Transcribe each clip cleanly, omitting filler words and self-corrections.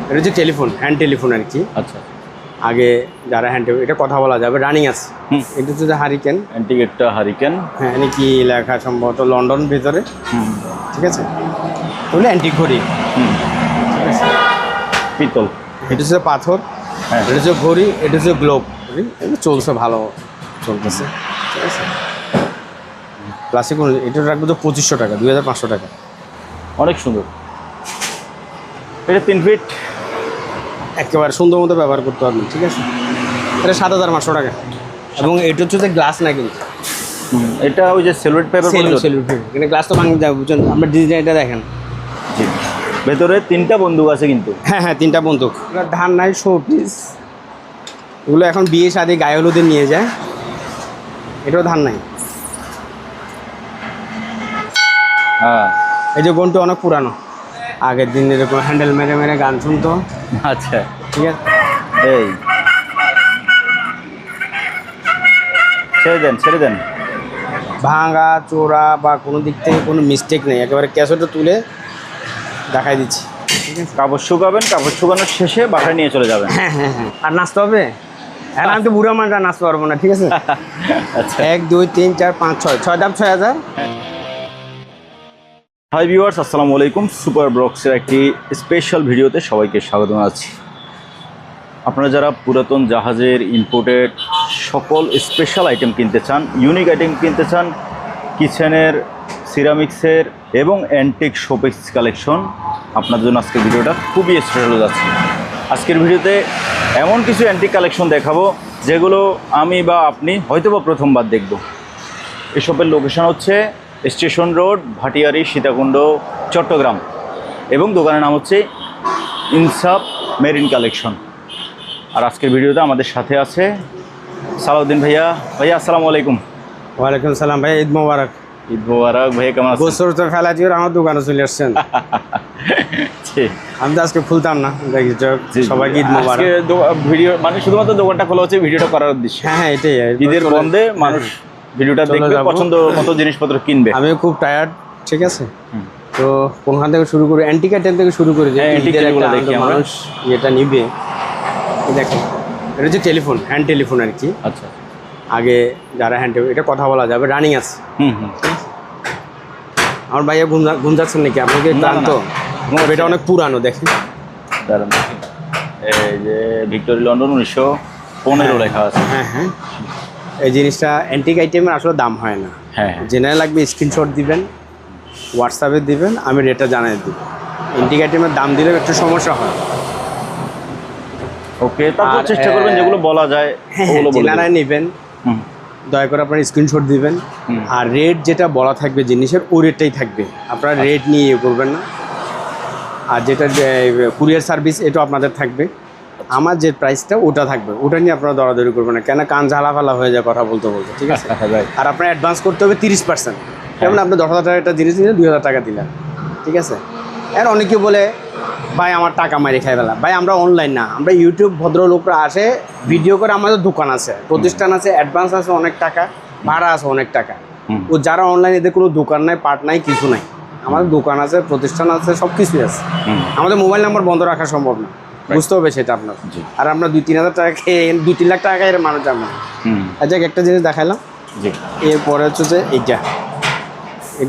এটা হচ্ছে telephone, hand telephone আর কি। আচ্ছা, আগে যারা হ্যান্ড টেলিফোন, এটা কথা বলা যাবে, রানিং আছে। এটা হচ্ছে হারিকেন, অ্যান্টিক একটা হারিকেন। হ্যাঁ, এনে কি লেখা সম্ভবত লন্ডন ভিতরে, ঠিক আছে। ওগুলো অ্যান্টিক ঘড়ি, ঠিক আছে। পিতল। এটা হচ্ছে পাথর, হ্যাঁ। এটা হচ্ছে ঘড়ি, এটা হচ্ছে গ্লোব। এগুলো চলছে, ভালো চলতেছে, ঠিক আছে। ক্লাসিক এটা রাখবো তো 2500 টাকা, 2500 টাকা। অনেক সুন্দর। এটা 3 ফিট, একেবারে সুন্দর মতো ব্যবহার করতে পারবেন, ঠিক আছে। এটা 7500 টাকা। এবং এটা হচ্ছে যে গ্লাস না কিন্তু, এটা ওই যে সেলুলার পেপার এখানে গ্লাস তো ভাঙতে যাবে, বুঝছেন। আপনার ডিজাইনটা দেখেন। জি, ভেতরে 3টা বন্দুক আছে কিন্তু। হ্যাঁ হ্যাঁ, 3টা বন্দুক। ধান নাই, শো পিস। এগুলো এখন বিয়ে শাদী গায়ে হলুদে নিয়ে যায়। এটাও ধান নাই। হ্যাঁ, এই যে গনটা অনেক পুরানো, আগের দিন এরকম হ্যান্ডেল মেরে মেরে গান শুনতো, আচ্ছা। ঠিক আছে। এই ছেড়ে দেন। ভাঙা চোরা বা কোনো দিক থেকে কোনো মিস্টেক নেই, একেবারে ক্যাসেটটা তুলে দেখাই দিচ্ছি, ঠিক আছে। কাপড় শুকাবেন, কাপড় শুকানোর শেষে বাসায় নিয়ে চলে যাবেন। হ্যাঁ হ্যাঁ হ্যাঁ। আর নাচতে হবে? হ্যাঁ, আমি তো বুড়া মানুষরা নাচতে পারবো না, ঠিক আছে। আচ্ছা। 1 2 3 4 5 6, 6 দাম 6000। হাই ভিউয়ার্স, আসসালামু আলাইকুম। সুপার ব্লগসের একটি স্পেশাল ভিডিওতে সবাইকে স্বাগত জানাচ্ছি। আপনারা যারা পুরাতন জাহাজের ইম্পোর্টেড সকল স্পেশাল আইটেম কিনতে চান, ইউনিক আইটেম কিনতে চান, কিচেনের, সিরামিক্সের এবং অ্যান্টিক শোপিস কালেকশন, আপনাদের জন্য আজকের ভিডিওটা খুবই স্পেশাল হয়ে যাচ্ছে। আজকের ভিডিওতে এমন কিছু অ্যান্টিক কালেকশন দেখাবো যেগুলো আমি বা আপনি হয়তোবা প্রথমবার দেখব। এসবের লোকেশন হচ্ছে স্টেশন রোড, ভাটিয়ারি, সীতাকুণ্ড, চট্টগ্রাম, এবং দোকানের নাম হচ্ছে ইনসাফ মেরিন কালেকশন। আর আজকের ভিডিওতে আমাদের সাথে আছে সালাউদ্দিন ভাইয়া। ভাইয়া আসসালামু আলাইকুম। ওয়ালাইকুম সালাম ভাই, ঈদ মোবারক। ঈদ মোবারক। ভাইয়া কেমন আছেন? গোসর তো ফেলা দিয়ে আমার দোকানে চলে আসছেন। আমি তো আজকে খুলতাম না, সবাইকে ঈদ মোবারক। আজকে ভিডিও মানে শুধুমাত্র দোকানটা খোলা হচ্ছে ভিডিওটা করার উদ্দেশ্যে। হ্যাঁ হ্যাঁ, এটাই। ঈদের বন্ধে মানুষ ভিডিওটা দেখবে, পছন্দ মতো জিনিসপত্র কিনবে। আমি খুব টায়ার্ড, ঠিক আছে। তো কোনখান থেকে শুরু করি? অ্যান্টিক আইটেম থেকে শুরু করি, যে মানুষ এটা নিবে। দেখেন, এটা হচ্ছে টেলিফোন, হ্যান্ড টেলিফোন আর কি। আচ্ছা। আগে যারা হ্যান্ড টেলিফোন, এটা কথা বলা যাবে, রানিং আছে। আমার ভাইয়া ঘুম যাচ্ছেন নাকি? আপনাকে ক্লান্ত? এটা অনেক পুরানো, দেখেন। এই যে ভিক্টোরি লন্ডন 1915 লেখা আছে। হ্যাঁ হ্যাঁ, এই জিনিসটা অ্যান্টিক আইটেমের আসলে দাম হয় না। হ্যাঁ, জেনারেল লাগবে, স্ক্রিনশট দিবেন, হোয়াটসঅ্যাপে দিবেন, আমি রেটটা জানাই দিব। অ্যান্টিক আইটেমের দাম দিলে একটু সমস্যা হয়। ওকে, তারপর চেষ্টা করবেন যেগুলো বলা যায় ওগুলো বলবেন। জেনারেল নেবেন, দয়া করে আপনার স্ক্রিনশট দিবেন। আর রেট যেটা বলা থাকবে জিনিসের, ওই রেটটাই থাকবে। আপনারা রেট নিয়ে ইয়ে করবেন না। আর যেটা কুরিয়ার সার্ভিস, এটা আপনাদের থাকবে। আমার যে প্রাইসটা ওটা থাকবে, ওটা নিয়ে আপনারা দরাদরি করবেন না, কেন কান ঝালাফালা হয়ে যায় কথা বলতে বলতে, ঠিক আছে। আর আপনার অ্যাডভান্স করতে হবে 30%। যেমন আপনি 10,000 টাকা একটা জিনিস নিলে 2,000 টাকা দিলেন, ঠিক আছে। আর অনেকে বলে ভাই আমার টাকা মারি খাই ফেলা। ভাই আমরা অনলাইন না, আমরা ইউটিউব ভদ্রলোকরা আসে ভিডিও করে, আমাদের দোকান আছে, প্রতিষ্ঠান আছে, অ্যাডভান্স আছে অনেক টাকা, ভাড়া আছে অনেক টাকা। ও যারা অনলাইন, এদের কোনো দোকান নাই, পার্ট নাই, কিছু নাই। আমাদের দোকান আছে, প্রতিষ্ঠান আছে, সব কিছুই আছে। আমাদের মোবাইল নাম্বার বন্ধ রাখা সম্ভব না, বুঝতে হবে সেটা আপনার। আর আমরা 2-3 হাজার টাকা খেয়ে 2-3 লাখ টাকা এর মানুষ যাবে না। আচ্ছা, একটা জিনিস দেখাইলাম। এরপরে হচ্ছে যে এটা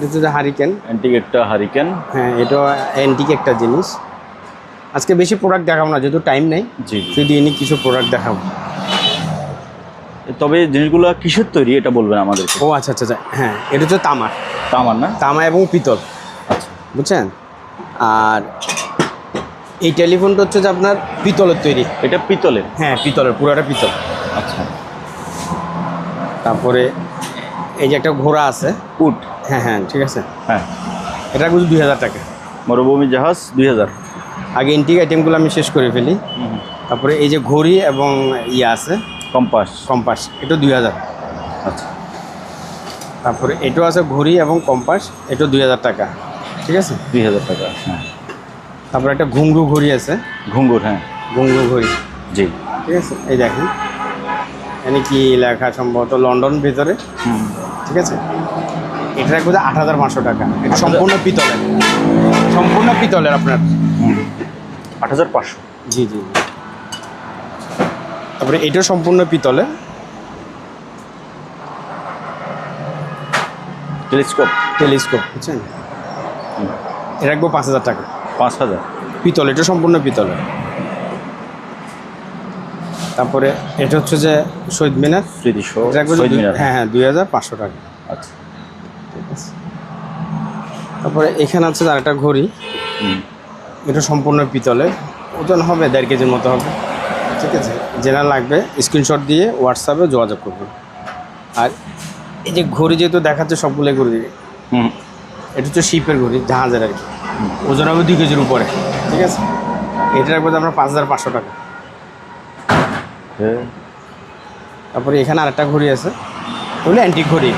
হচ্ছে যে হারিকেন, অ্যান্টিক একটা হারিকেন। হ্যাঁ, এটা অ্যান্টিক একটা জিনিস। আজকে বেশি প্রোডাক্ট দেখাবো না, যেহেতু টাইম নেই। শুধু এনে কিছু প্রোডাক্ট দেখাবো। তবে জিনিসগুলো কিসের তৈরি এটা বলবেন আমাদেরকে। ও আচ্ছা আচ্ছা আচ্ছা, হ্যাঁ, এটা হচ্ছে তামার। না, তামা এবং পিতল, আচ্ছা, বুঝছেন। আর এই টেলিফোনটা হচ্ছে যে আপনার পিতলের তৈরি। এটা পিতলের? হ্যাঁ, পিতলের, পুরোটা পিতল। আচ্ছা। তারপরে এই যে একটা ঘোড়া আছে, উট। হ্যাঁ হ্যাঁ, ঠিক আছে। হ্যাঁ, এটা কিন্তু 2,000 টাকা। মরুভূমি জাহাজ 2000। আগে এন্টিক আইটেমগুলো আমি শেষ করে ফেলি। তারপরে এই যে ঘড়ি এবং ইয়ে আছে, কম্পাস, এটা 2,000। আচ্ছা। তারপরে এটাও আছে ঘড়ি এবং কম্পাস, এটা 2,000 টাকা, ঠিক আছে। 2,000 টাকা। হ্যাঁ। তারপরে একটা ঘুঙ্গু ঘড়ি আছে, ঘুঙ্গুর। হ্যাঁ, ঘুঙ্গু ঘড়ি, জি, ঠিক আছে। এই দেখেন, এখানে কি লেখা সম্ভবত লন্ডন ভিতরে, ঠিক আছে। এটা রাখবো 8,500 টাকা। এটা সম্পূর্ণ পিতলের, আপনার। 8,500। জি জি। তারপরে এটা সম্পূর্ণ পিতলে, টেলিস্কোপ টেলিস্কোপ, বুঝছেন? এটা রাখবো 5,000 টাকা। 5,000। পিতল, এটা সম্পূর্ণ পিতলে। তারপরে এটা হচ্ছে যে শহীদ মিনার, স্মৃতিসৌধ, এটা রাখবো শহীদ মিনার। হ্যাঁ হ্যাঁ 2,500 টাকা। আচ্ছা। ঠিক আছে। তারপরে এখানে আছে আরেকটা ঘড়ি, এটা সম্পূর্ণ পিতলে, ওজন হবে 1.5 কেজির মতো হবে। ঠিক আছে, যেটা লাগবে স্ক্রিনশট দিয়ে হোয়াটসঅ্যাপে যোগাযোগ করবেন। আর এই যে ঘড়ি যেহেতু দেখাচ্ছে সবগুলো ঘড়ি, এটা হচ্ছে শিপের ঘড়ি, জাহাজের আর কি, ওজন হবে 2 কেজির উপরে। ঠিক আছে, এটা রাখবো আমরা 5,500 টাকা। তারপরে এখানে আরেকটা ঘড়ি আছে, ওগুলো অ্যান্টিক ঘড়ি।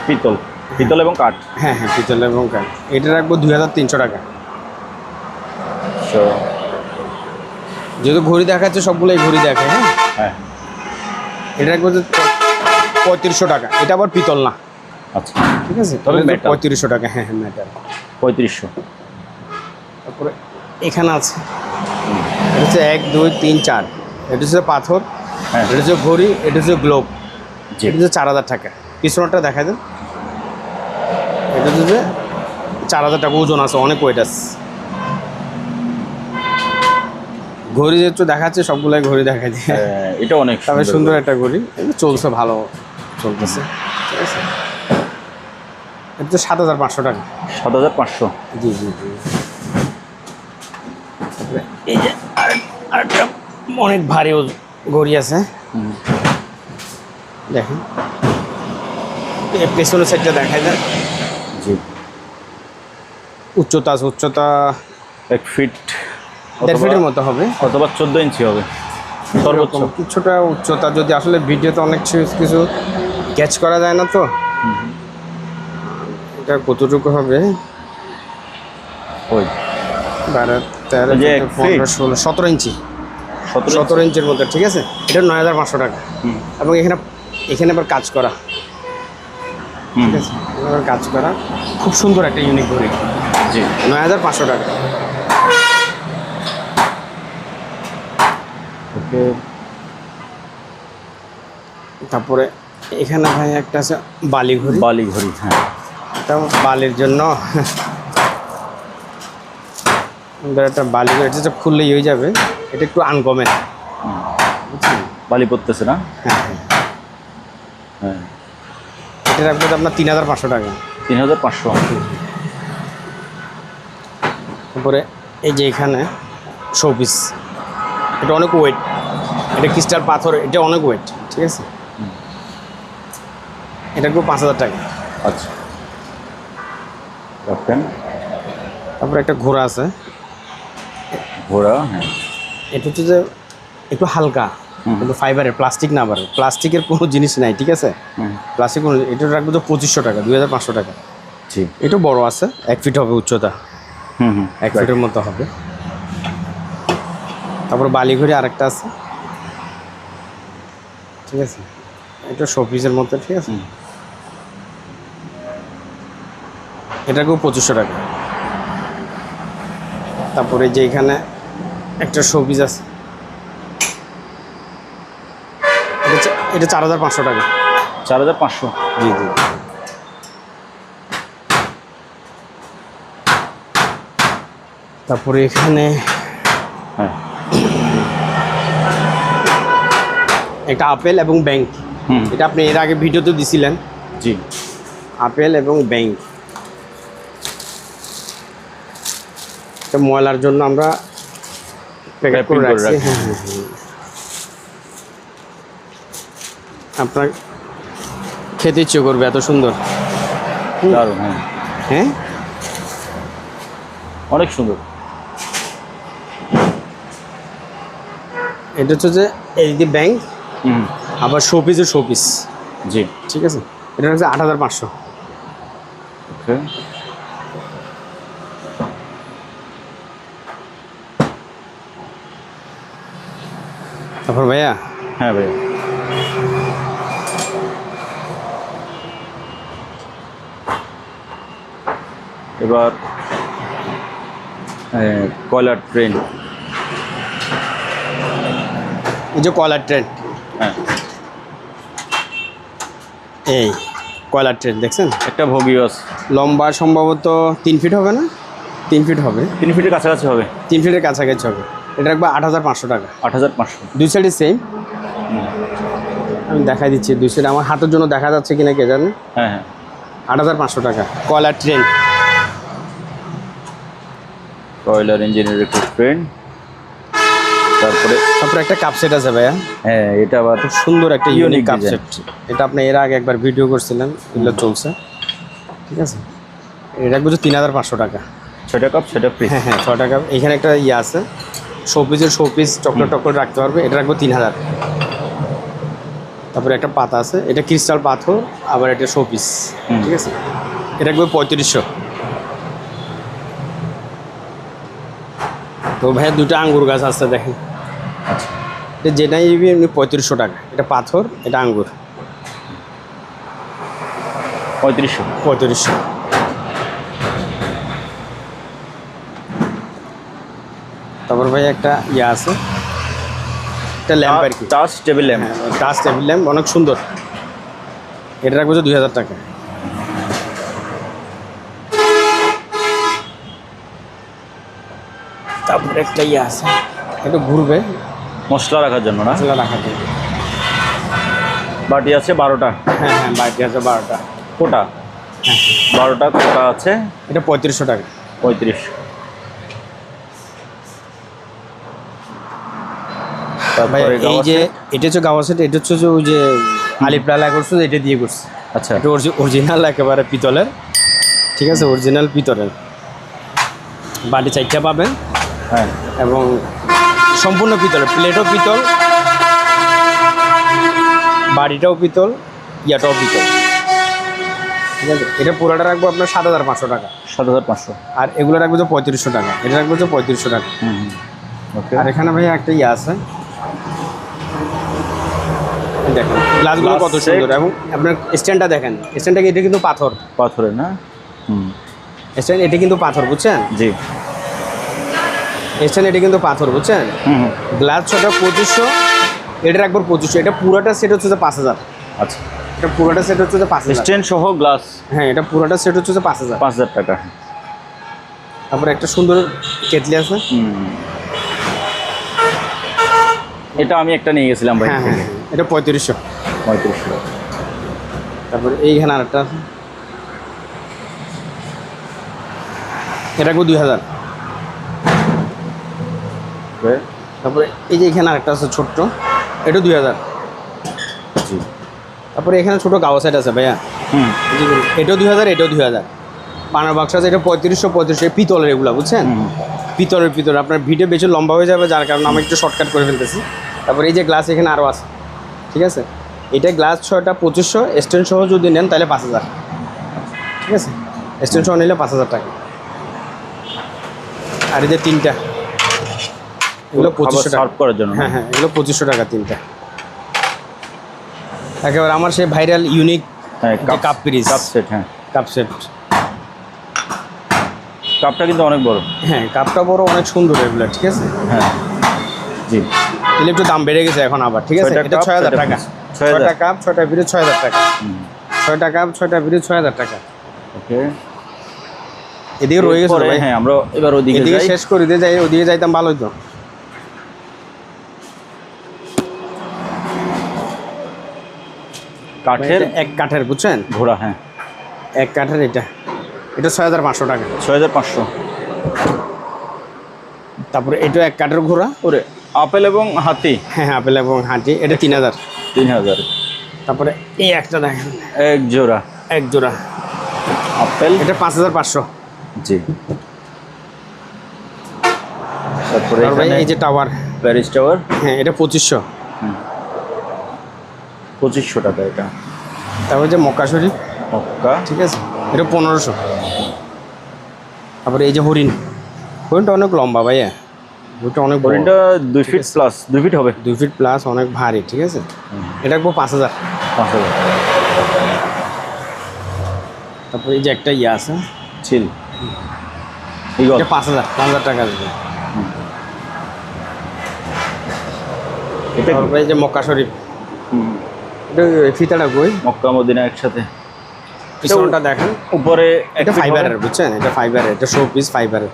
পিতল, পিতল এবং কাঠ। হ্যাঁ হ্যাঁ পিতল এবং কাঠ। এটা রাখবো 2,300 টাকা। যেহেতু ঘড়ি দেখাচ্ছে সবগুলোই ঘড়ি দেখে। হ্যাঁ হ্যাঁ, এটা রাখবো 3,500 টাকা। এটা আবার পিতল না। আচ্ছা, ঠিক আছে, তবে তবে metal। 3,500 টাকা। হ্যাঁ হ্যাঁ মেটাল। 3,500। তারপরে এখানে আছে, এটা হচ্ছে 1 2 3 4, এটা হচ্ছে পাথর, হ্যাঁ, এটা হচ্ছে ঘড়ি, এটা হচ্ছে গ্লোব, জি। এটা হচ্ছে 4,000 টাকা। পিছনটা দেখা দেন, এটা হচ্ছে 4,000 টাকা ওজন আছে, অনেক ওয়েট আছে। ঘড়ি যেহেতু দেখাচ্ছে সবগুলাই ঘড়ি দেখা যায়। এটা অনেক তবে সুন্দর একটা ঘড়ি, এটা চলছে, ভালো চলতেছে। ঠিক আছে, এটা হচ্ছে 7,500 টাকা। 7,500। জি জি জি। তারপরে এই যে আরেকটা অনেক ভারী ঘড়ি আছে, দেখেন পেছনের সাইডটা দেখাই যায়। জি। উচ্চতা আছে, উচ্চতা 1 ফিট, 1.5 ফিটের মতো হবে, অথবা 14 ইঞ্চি হবে সর্বোচ্চ। এরকম কিছুটা উচ্চতা, যদি আসলে ভিডিওতে অনেক কিছু ক্যাচ করা যায় না, তো এটা কতটুকু হবে, ওই 12 13 যে 1 ফিট 15 16 17 ইঞ্চি, 17 17 ইঞ্চির মধ্যে। ঠিক আছে, এটা 9,500 টাকা। এবং এখানে এখানে আবার কাজ করা। ঠিক আছে, এখানে আবার কাজ করা, খুব সুন্দর একটা ইউনিক ঘড়ি। জি। 9,500 টাকা। ওকে। তারপরে এখানে ভাই একটা আছে বালি ঘড়ি, বালি ঘড়ি। হ্যাঁ, এটা বালির জন্য একটা বালি ঘড়ি, এটা খুললেই হয়ে যাবে। এটা একটু আনকমন, বুঝছেন? বালি পড়তেছে না। হ্যাঁ হ্যাঁ, হ্যাঁ, এটা রাখবো আপনার 3,500 টাকা। 3,500। তারপরে এই যে এখানে শোপিস, এটা অনেক ওয়েট, এটা ক্রিস্টাল পাথর, এটা অনেক ওয়েট। ঠিক আছে, এটা রাখবো 5,000 টাকা। আচ্ছা, রাখেন। তারপরে একটা ঘোড়া আছে, ঘোড়া। হ্যাঁ, এটা হচ্ছে যে একটু হালকা, কিন্তু ফাইবারের, প্লাস্টিক না, আবার প্লাস্টিকের কোনো জিনিস নাই। ঠিক আছে, প্লাস্টিক কোনো, এটা রাখবো তো 2,500 টাকা, 2,500 টাকা। জি। একটু বড় আছে, 1 ফিট হবে উচ্চতা, 1 ফিটের মতো হবে। তারপর বালি ঘড়ি আরেকটা আছে। ঠিক আছে, এটা শোপিসের মতো। ঠিক আছে, এটা রাখবো 2,500 টাকা। তারপরে যে এখানে একটা শোপিস আছে, এটা 4,500 টাকা। 4,500। জি জি। তারপরে এখানে হ্যাঁ, একটা আপেল এবং ব্যাংক, এটা আপনি এর আগে ভিডিওতে দিছিলেন। জি। আপেল এবং ব্যাংক, এটা ময়লার জন্য আমরা প্যাকেট করে Wrapping করে রাখছি। রাখছি। হ্যাঁ হ্যাঁ হ্যাঁ, আপনার খেতে ইচ্ছে করবে, এত সুন্দর। দারুণ। হ্যাঁ, হ্যাঁ, অনেক সুন্দর। এটা হচ্ছে যে এইচডি ব্যাংক, আবার শোপিসের শোপিস। জি। ঠিক আছে, এটা হচ্ছে 8,500। ওকে। তারপর ভাইয়া, হ্যাঁ ভাই, এবার কয়লার ট্রেন। এই যে কয়লার ট্রেন, হ্যাঁ, এই কয়লার ট্রেন দেখছেন, একটা ভগিও আছে। লম্বা সম্ভবত 3 ফিট হবে না, 3 ফিট হবে, 3 ফিটের কাছাকাছি হবে। 3 ফিটের কাছাকাছি হবে। এটা রাখবো 8,500 টাকা। 8,500। দুই সাইডে সেম। আমি দেখাই দিচ্ছি দুই সাইডে, আমার হাতের জন্য দেখা যাচ্ছে কিনা কে জানে। হ্যাঁ হ্যাঁ, 8,500 টাকা কয়লার ট্রেন। কয়লার ইঞ্জিনের একটা ট্রেন। তারপরে একটা কাপ সেট আছে ভাইয়া, হ্যাঁ, এটা আবার খুব সুন্দর একটা unique Unique cup design। Set. এটা আপনি এর আগে একবার ভিডিও করছিলেন, এগুলো চলছে, ঠিক আছে। এটা রাখবো 3,500 টাকা। 6টা কাপ, 6টা পিস। হ্যাঁ হ্যাঁ, 6 টাকা। এখানে একটা ইয়ে আছে, শোপিসের শোপিস চকলেট টকলেট রাখতে পারবে, এটা রাখবো 3,000। তারপরে একটা পাতা আছে, এটা ক্রিস্টাল পাথর, আবার এটা শোপিস, ঠিক আছে। এটা রাখবো 3500। তো ভাইয়া দুটো আঙ্গুর গাছ আছে দেখেন, আচ্ছা, এটা যেটাই নিবি এমনি 3500 টাকা। এটা পাথর, এটা আঙ্গুর, 3500। 3500। তারপর ভাই একটা ইয়ে আছে, একটা ল্যাম্প আর কি, টাচ টেবিল ল্যাম্প। হ্যাঁ টাচ টেবিল ল্যাম্প, অনেক সুন্দর। এটা রাখবো 2,000 টাকা। তারপরে একটা ইয়ে আছে, এটা ঘুরবে, মশলা রাখার জন্য না? মশলা রাখা যায়। বাটি আছে 12টা। হ্যাঁ হ্যাঁ, বাড়তি আছে 12টা। কোটা, হ্যাঁ, 12টা কোটা আছে। এটা 3500 টাকা। 35। ভাই তারপরে এই যে এটা হচ্ছে গাওয়া সেট, এটা হচ্ছে যে ওই যে আলিপ লালা করছে, এটা দিয়ে করছে। আচ্ছা, এটা অরিজিনাল একেবারে পিতলের, ঠিক আছে, অরিজিনাল পিতলের। বাটি 4টা পাবেন, হ্যাঁ, এবং সম্পূর্ণ পিতলের, প্লেটও পিতল, বাড়িটাও পিতল, ইয়াটাও পিতল, ঠিক আছে। এটা পুরোটা রাখবো আপনার 7,500 টাকা। 7,500। আর এগুলো রাখবো যে 3500 টাকা। এটা রাখবো যে 3500 টাকা। ওকে। আর এখানে ভাই একটা ইয়ে আছে, দেখেন গ্লাসগুলো Glass কত set। সুন্দর, এবং আপনার স্ট্যান্ডটা দেখেন, স্ট্যান্ডটা এটা কিন্তু পাথর, পাথরের না? স্ট্যান্ড এটা কিন্তু পাথর, বুঝছেন, জি। স্ট্যান্ড এটা কিন্তু পাথর, বুঝছেন। গ্লাস 6টা 2500, এটা রাখবো 2500। এটা পুরোটা সেট হচ্ছে যে 5,000। আচ্ছা, এটা পুরোটা সেট হচ্ছে যে 5,000। স্ট্যান্ড সহ গ্লাস হ্যাঁ, এটা পুরোটা সেট হচ্ছে যে 5,000। 5,000 টাকা। তারপরে একটা সুন্দর কেটলি আছে। এটা আমি একটা নিয়ে গেছিলাম ভাই। হ্যাঁ হ্যাঁ, এটা 3500। 3500 টাকা। তারপরে এইখানে আরেকটা আছে, এটা রাখবো 2,000। ওকে। তারপরে এই যে এখানে আরেকটা আছে ছোট্ট, এটা 2,000। জি। তারপরে এখানে ছোটো গাওয়া সেট আছে ভাইয়া, এই যে এটাও 2,000, এটাও 2,000। পানার বাক্স আছে, এটা 3500 পিতলের, এগুলো বুঝছেন, পিতলের। আপনার ভিডিও বেশি লম্বা হয়ে যাবে, যার কারণে আমি একটু শর্টকাট করে ফেলতেছি। তারপরে এই যে গ্লাস এখানে আরও আছে, ঠিক আছে। এটা গ্লাস 6টা 2500, স্ট্যান্ড সহ যদি নেন তাহলে 5,000, ঠিক আছে। স্ট্যান্ড সহ নিলে 5,000 টাকা। আর এই যে 3টা, এগুলো 2500 টাকা। সার্ভ করার জন্য। হ্যাঁ হ্যাঁ, এগুলো 2500 টাকা 3টা। একেবারে আমার সেই ভাইরাল ইউনিক হ্যাঁ, কাপ পিরিজ, কাপ সেট। হ্যাঁ, কাপ সেট। কাপটা কিন্তু অনেক বড়। হ্যাঁ, কাপটা বড়, অনেক সুন্দর এগুলো, ঠিক আছে। হ্যাঁ, জি। এগুলো একটু দাম বেড়ে গেছে এখন আবার, ঠিক আছে। 6টা এটা কাপ, 6,000 6টা টাকা। পিস। 6,000 6টা কাপ, 6টা পিরিজ 6,000 টাকা। 6টা কাপ, 6টা পিরিজ 6,000 টাকা। ওকে। এদিকে রয়ে গেছে এরপরে ভাই, হ্যাঁ, আমরা এবার ওদিকে এদিকে যাই। শেষ করে দিয়ে যাই, ওদিকে যাইতাম ভালো হতো। কাঠের এক কাঠের, বুঝছেন, ঘোড়া। হ্যাঁ, এক কাঠের। এটা 6,500 টাকা। 6,500। তারপরে এটা এক কাঠের ঘোড়া। ওরে, আপেল এবং হাতি। হ্যাঁ হ্যাঁ, আপেল এবং হাঁটি, এটা 3,000। 3,000। তারপরে এই একটা দেখেন, এক জোড়া এক জোড়া আপেল। এটা 5,500। জি। তারপরে তারপরে এখানে এই যে টাওয়ার, প্যারিস টাওয়ার। হ্যাঁ, এটা 2500। 2500 টাকা এটা। তারপরে যে মক্কা শরীফ, মক্কা। ঠিক আছে, এটা 1500। তারপরে এই যে হরিণ, হরিণটা অনেক লম্বা ভাইয়া, হরিণটা অনেক বড়, হরিণটা 2 ফিট প্লাস, 2 ফিট হবে। 2 ফিট প্লাস, অনেক ভারী, ঠিক আছে। এটা রাখবো 5,000। 5,000। তারপরে এই যে একটা ইয়ে আছে, চিল। ইগল এটা 5,000 টাকা দেবে। এটা কি? তারপরে এই যে মক্কা শরীফ, এটা ফিতাটা কই, মক্কা মদিনা একসাথে। পিছনটা দেখেন, উপরে এটা ফাইবারের, বুঝছেন, এটা ফাইবারের, এটা শো পিস ফাইবারের।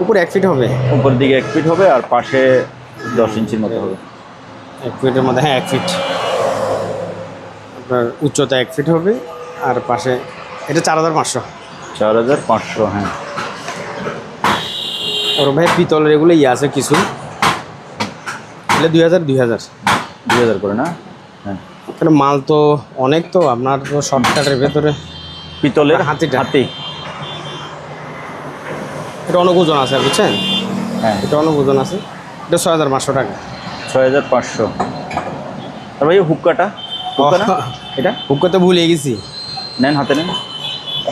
উপরে 1 ফিট হবে, উপর দিকে 1 ফিট হবে আর পাশে 10 ইঞ্চির মতো হবে। 1 ফিটের মধ্যে, হ্যাঁ 1 ফিট। আপনার উচ্চতা 1 ফিট হবে আর পাশে এটা 4,500। 4,500, হ্যাঁ। আর ভাই পিতলের এগুলো আছে কিছু, এগুলো 2,000 করে না? হ্যাঁ। এখানে মাল তো অনেক, তো আপনার তো শর্টকাটের ভেতরে পিতলের হাতি। এটা অনেক ওজন আছে, বুঝছেন, হ্যাঁ। এটা অনেক ওজন আছে। এটা 6,500 টাকা। 6,500। আর ভাই হুক্কাটা, হুক্কা না? এটা হুক্কা তো ভুলে গেছি, নেন, হাতে নেন।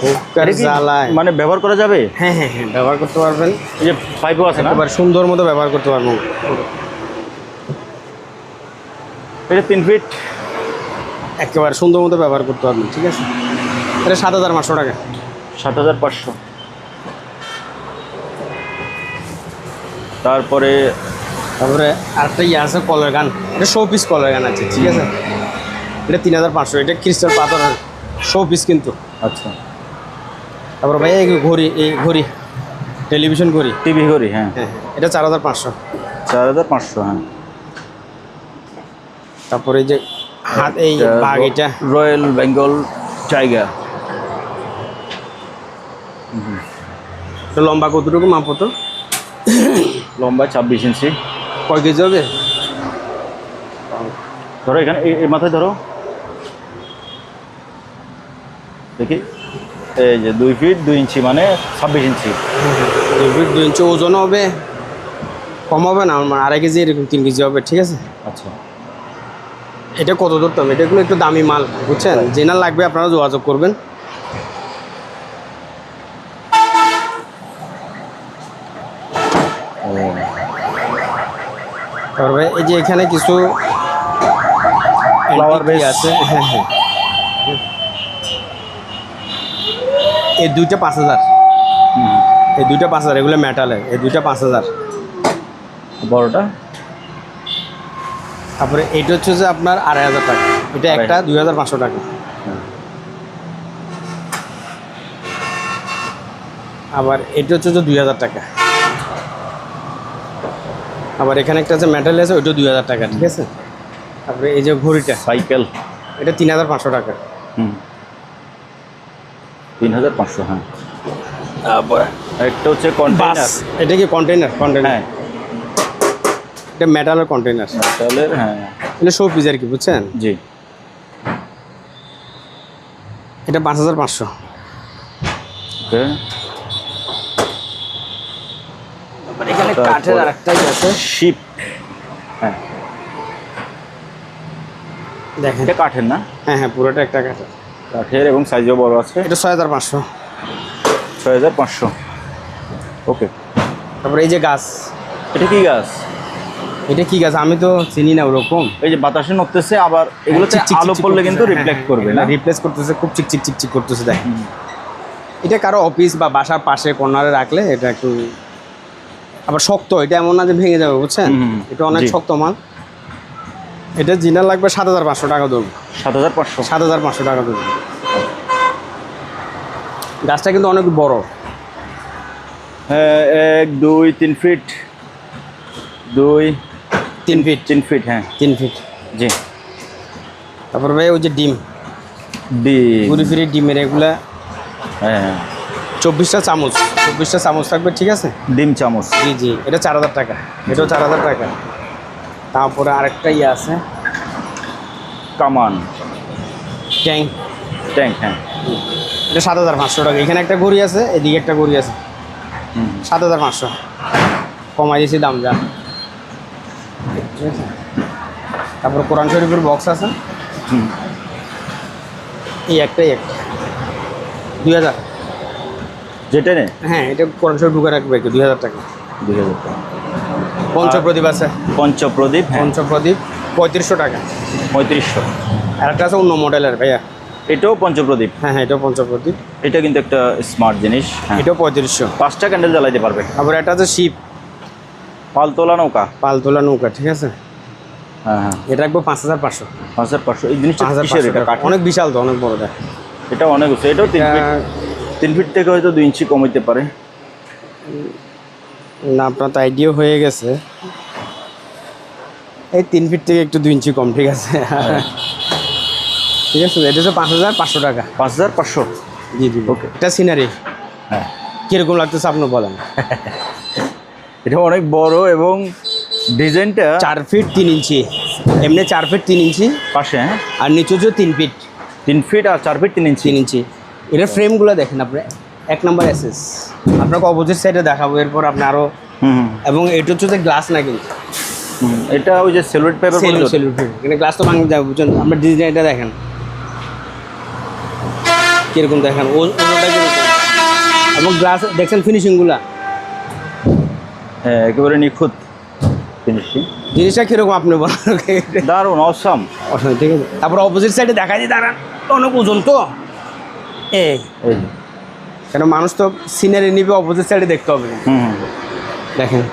হুক্কার এটা কি জ্বালায়, মানে ব্যবহার করা যাবে? হ্যাঁ হ্যাঁ হ্যাঁ, ব্যবহার করতে পারবেন। এই যে পাইপও আছে না? এবার সুন্দর মতো ব্যবহার করতে পারবো। এটা 3 ফিট। একেবারে সুন্দর মতো ব্যবহার করতে পারবেন, ঠিক আছে। এটা 7,500 টাকা। 7,500। তারপরে তারপরে আরেকটা ইয়ে আছে, কলার গান, এটা শো পিস কলার গান আছে, ঠিক আছে। এটা 3,500। এটা ক্রিস্টাল পাথরের শো পিস কিন্তু। আচ্ছা। তারপরে ভাই এই ঘড়ি, এই ঘড়ি টেলিভিশন ঘড়ি, টিভি ঘড়ি, হ্যাঁ। হ্যাঁ এটা 4,500। 4,500, হ্যাঁ। তারপরে এই যে হাত, এই বাঘ, এটা রয়্যাল বেঙ্গল টাইগার। এটা লম্বা কতটুকু মাপো তো? লম্বা 26 ইঞ্চি। কয় কেজি হবে? ধরো এখানে, এই মাথায় ধরো, দেখি। এই যে 2 ফিট 2 ইঞ্চি মানে 26 ইঞ্চি। 2 ফিট 2 ইঞ্চি। ওজন হবে কম হবে না, মানে 2.5 কেজি, এরকম 3 কেজি হবে, ঠিক আছে। আচ্ছা। এটা কত ধরতাম, এটা এগুলো একটু দামি মাল, বুঝছেন। যেনার লাগবে আপনারা যোগাযোগ করবেন। তারপরে এই যে এখানে কিছু ফ্লাওয়ার বেস আছে, হ্যাঁ হ্যাঁ। এই দুইটা 5,000, এই দুইটা 5,000, এগুলো মেটালের, এই দুইটা 5,000। বড়টা। তারপরে এইটা হচ্ছে যে আপনার 2,500 টাকা, এটা একটা 2,500 টাকা। আবার এটা হচ্ছে যে 2,000 টাকা। আবার এখানে একটা যে মেটাল আছে, ওইটা 2,000 টাকা, ঠিক আছে। তারপরে এই যে ঘড়িটা, সাইকেল, এটা 3,500 টাকা। 3,500, হ্যাঁ। তারপরে একটা হচ্ছে কন্টেইনার। এটা কি কন্টেইনার? হ্যাঁ, এটা মেটালের কন্টেইনার, মেটালের, হ্যাঁ। এটা শো পিস আর কি, বুঝছেন। জি। এটা 5,500। ওকে। এখানে কাঠের আরেকটাই আছে, শিপ, হ্যাঁ। দেখেন, এটা কাঠের না? হ্যাঁ হ্যাঁ, পুরোটা একটা কাঠের। কাঠের এবং সাইজও বড় আছে। এটা 6,500। 6,500। ওকে। তারপরে এই যে গাছ, এটা কি গাছ? এটা কি গাছ আমি তো চিনি না ওরকম। এই যে বাতাসে নড়তেছে, আবার এগুলোতে আলো পড়লে কিন্তু রিফ্লেক্ট করবে না? রিপ্লেস করতেছে, খুব চিকচিক চিকচিক করতেছে, দেখ। এটা কারো অফিস বা বাসার পাশে কর্নারে রাখলে এটা একটু, আবার শক্ত, এটা এমন না যে ভেঙে যাবে, বুঝছেন। এটা অনেক শক্ত মাল। এটা জিনার লাগবে 7,500 টাকা ধরবো। 7,500। 7,500 টাকা ধরবো। গাছটা কিন্তু অনেক বড়, হ্যাঁ। 1 2 3 ফিট, 3 ফিট, 3 ফিট, হ্যাঁ। 3 ফিট। জি। তারপর ভাই ওই যে ডিম, ডিম, ঘুরি ফিরি ডিমের এগুলা, হ্যাঁ। 24টা চামচ থাকবে, ঠিক আছে। ডিম চামচ। জি জি, এটা 4,000 টাকা, এটাও 4,000 টাকা। তারপরে আরেকটা ইয়ে আছে, কামান, ট্যাঙ্ক, ট্যাঙ্ক, হ্যাঁ। এটা 7,500 টাকা। এখানে একটা ঘড়ি আছে, এদিকে একটা ঘড়ি আছে, 7,500। কমাই দিয়েছি দাম, যা, ঠিক আছে। তারপর কোরআন শরীফের বক্স আছে, এই একটা 2,000। যেটা নে, হ্যাঁ, এটা কোরআন শরীফ ঢুকে রাখবে, 2,000 টাকা। 2,000 টাকা। পঞ্চপ্রদীপ আছে, পঞ্চপ্রদীপ, হ্যাঁ। পঞ্চপ্রদীপ 3,500 টাকা। 3500। আর একটা আছে অন্য মডেলের ভাইয়া, এটাও পঞ্চপ্রদীপ। হ্যাঁ হ্যাঁ, এটাও পঞ্চপ্রদীপ। এটা কিন্তু একটা স্মার্ট জিনিস। হ্যাঁ, এটাও 3500। 5টা ক্যান্ডেল জ্বালাইতে পারবে। আবার এটা হচ্ছে শিপ, পালতোলা নৌকা। পালতোলা নৌকা, ঠিক আছে। হ্যাঁ হ্যাঁ, এটা রাখবো 5500। 5500। এই জিনিসটা 5500 কিসের? এটা কাঠ? অনেক বিশাল তো, অনেক বড় দেখ। এটা অনেক উঁচু। এটাও 3 ফিট। 3 ফিট থেকে হয়তো 2 ইঞ্চি কম হইতে পারে। না, আপনার তো আইডিয়া হয়ে গেছে। এই 3 ফিট থেকে একটু 2 ইঞ্চি কম, ঠিক আছে। ঠিক আছে, এটা হচ্ছে 5500 টাকা। 5500। জি জি, ওকে। এটা সিনারি হ্যাঁ, কীরকম লাগতেছে আপনি বলেন। এটা অনেক বড় এবং ডিজাইনটা 4 ফিট 3 ইঞ্চি, এমনি 4 ফিট 3 ইঞ্চি পাশে। হ্যাঁ, আর নিচু হচ্ছে 3 ফিট। 3 ফিট আর 4 ফিট 3 ইঞ্চি। 3 ইঞ্চি। এটার ফ্রেমগুলো দেখেন আপনি, 1 নম্বর এসএস। আপনাকে অপোজিট সাইডে দেখাবো, এরপর আপনি আরও। হুম। এবং এটা হচ্ছে যে গ্লাস না, কিন্তু এটা ওই যে সেলুট পেপার বলে। এখানে গ্লাস তো ভাঙতে যাবে, বুঝছেন। আপনার ডিজাইনটা দেখেন কীরকম, দেখেন ওটা কীরকম, এবং গ্লাস দেখছেন ফিনিশিংগুলা। হ্যাঁ, একেবারে নিখুঁত ফিনিশিং। জিনিসটা কীরকম আপনি বলেন। দারুণ, অসাম। ঠিক আছে। তারপর অপোজিট সাইডে দেখা যায়, দাঁড়ান, অনেক ওজন তো। এই এই কেন মানুষ তো সিনারি নিবে, অপোজিট সাইডে দেখতে হবে। হুম, দেখেন